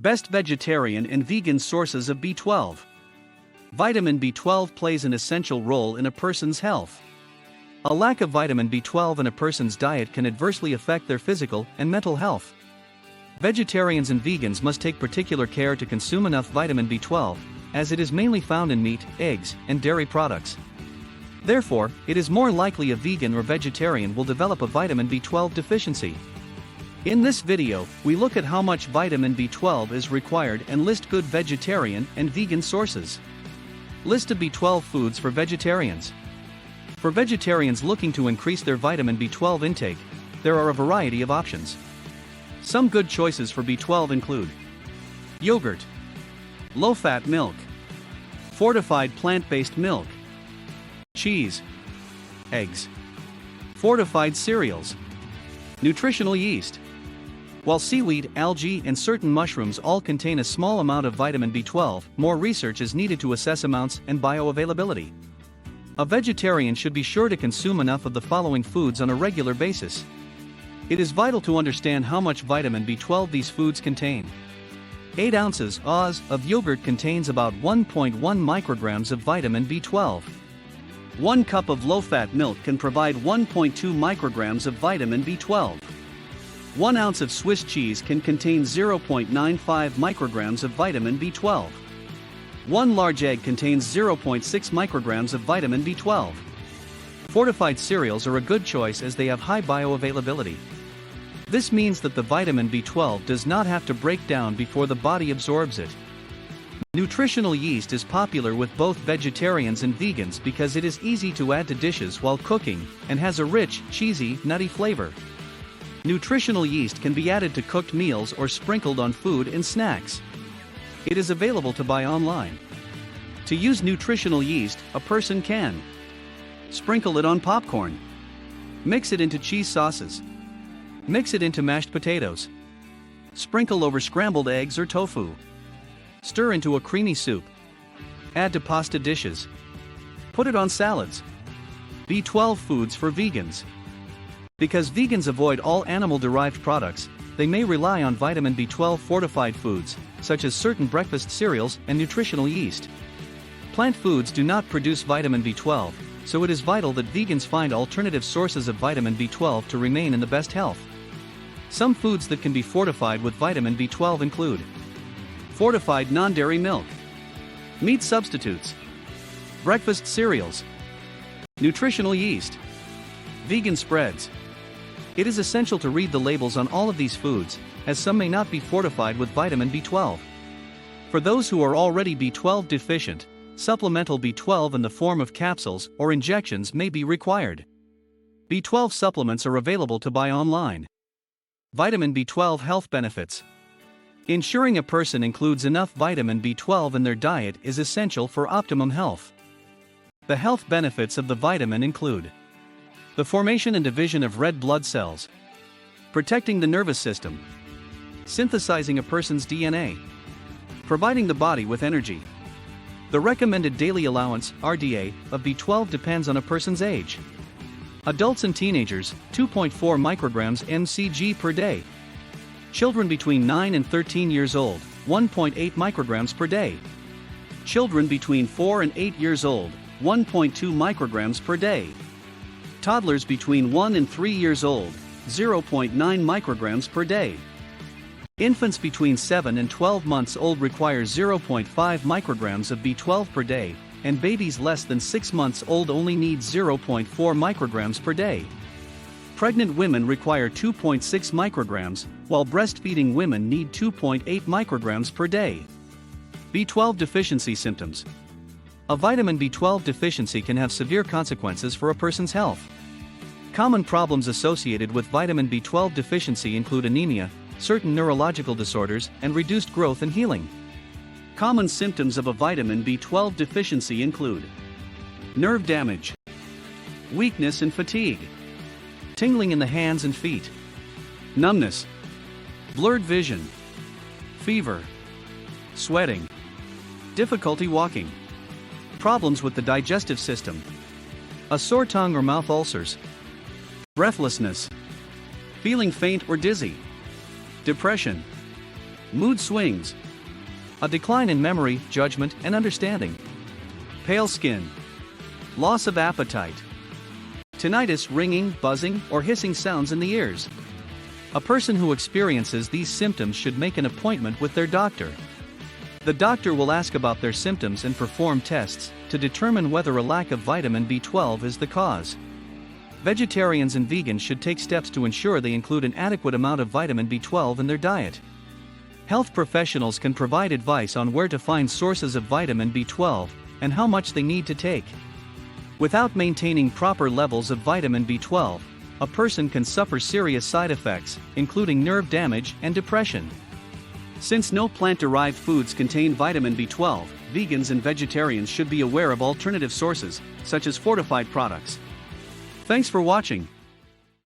Best vegetarian and vegan sources of B12. Vitamin B12 plays an essential role in a person's health. A lack of vitamin B12 in a person's diet can adversely affect their physical and mental health. Vegetarians and vegans must take particular care to consume enough vitamin B12, as it is mainly found in meat, eggs, and dairy products. Therefore, it is more likely a vegan or vegetarian will develop a vitamin B12 deficiency. In this video, we look at how much vitamin B12 is required and list good vegetarian and vegan sources. List of B12 foods for vegetarians. For vegetarians looking to increase their vitamin B12 intake, there are a variety of options. Some good choices for B12 include yogurt, low-fat milk, fortified plant-based milk, cheese, eggs, fortified cereals, nutritional yeast. While seaweed, algae, and certain mushrooms all contain a small amount of vitamin B12, more research is needed to assess amounts and bioavailability. A vegetarian should be sure to consume enough of the following foods on a regular basis. It is vital to understand how much vitamin B12 these foods contain. 8 ounces of yogurt contains about 1.1 micrograms of vitamin B12. 1 cup of low-fat milk can provide 1.2 micrograms of vitamin B12. 1 ounce of Swiss cheese can contain 0.95 micrograms of vitamin B12. 1 large egg contains 0.6 micrograms of vitamin B12. Fortified cereals are a good choice as they have high bioavailability. This means that the vitamin B12 does not have to break down before the body absorbs it. Nutritional yeast is popular with both vegetarians and vegans because it is easy to add to dishes while cooking and has a rich, cheesy, nutty flavor. Nutritional yeast can be added to cooked meals or sprinkled on food and snacks. It is available to buy online. To use nutritional yeast, a person can sprinkle it on popcorn, mix it into cheese sauces, mix it into mashed potatoes, sprinkle over scrambled eggs or tofu, stir into a creamy soup, add to pasta dishes, put it on salads. B12 foods for vegans. Because vegans avoid all animal-derived products, they may rely on vitamin B12 fortified foods, such as certain breakfast cereals and nutritional yeast. Plant foods do not produce vitamin B12, so it is vital that vegans find alternative sources of vitamin B12 to remain in the best health. Some foods that can be fortified with vitamin B12 include fortified non-dairy milk, meat substitutes, breakfast cereals, nutritional yeast, vegan spreads. It is essential to read the labels on all of these foods, as some may not be fortified with vitamin B12. For those who are already B12 deficient, supplemental B12 in the form of capsules or injections may be required. B12 supplements are available to buy online. Vitamin B12 health benefits. Ensuring a person includes enough vitamin B12 in their diet is essential for optimum health. The health benefits of the vitamin include the formation and division of red blood cells, protecting the nervous system, synthesizing a person's DNA, providing the body with energy. The recommended daily allowance, RDA, of B12 depends on a person's age. Adults and teenagers, 2.4 micrograms mcg per day. Children between 9 and 13 years old, 1.8 micrograms per day. Children between 4 and 8 years old, 1.2 micrograms per day. Toddlers between 1 and 3 years old, 0.9 micrograms per day. Infants between 7 and 12 months old require 0.5 micrograms of B12 per day, and babies less than 6 months old only need 0.4 micrograms per day. Pregnant women require 2.6 micrograms, while breastfeeding women need 2.8 micrograms per day. B12 deficiency symptoms. A vitamin B12 deficiency can have severe consequences for a person's health. Common problems associated with vitamin B12 deficiency include anemia, certain neurological disorders, and reduced growth and healing. Common symptoms of a vitamin B12 deficiency include nerve damage, weakness and fatigue, tingling in the hands and feet, numbness, blurred vision, fever, sweating, difficulty walking, problems with the digestive system, a sore tongue or mouth ulcers, breathlessness, feeling faint or dizzy, depression, Mood swings. A decline in memory, judgment, and understanding. Pale skin. Loss of appetite. Tinnitus, ringing, buzzing, or hissing sounds in the ears. A person who experiences these symptoms should make an appointment with their doctor. The doctor will ask about their symptoms and perform tests to determine whether a lack of vitamin B12 is the cause. Vegetarians and vegans should take steps to ensure they include an adequate amount of vitamin B12 in their diet. Health professionals can provide advice on where to find sources of vitamin B12 and how much they need to take. Without maintaining proper levels of vitamin B12, a person can suffer serious side effects, including nerve damage and depression. Since no plant-derived foods contain vitamin B12, vegans and vegetarians should be aware of alternative sources, such as fortified products. Thanks for watching.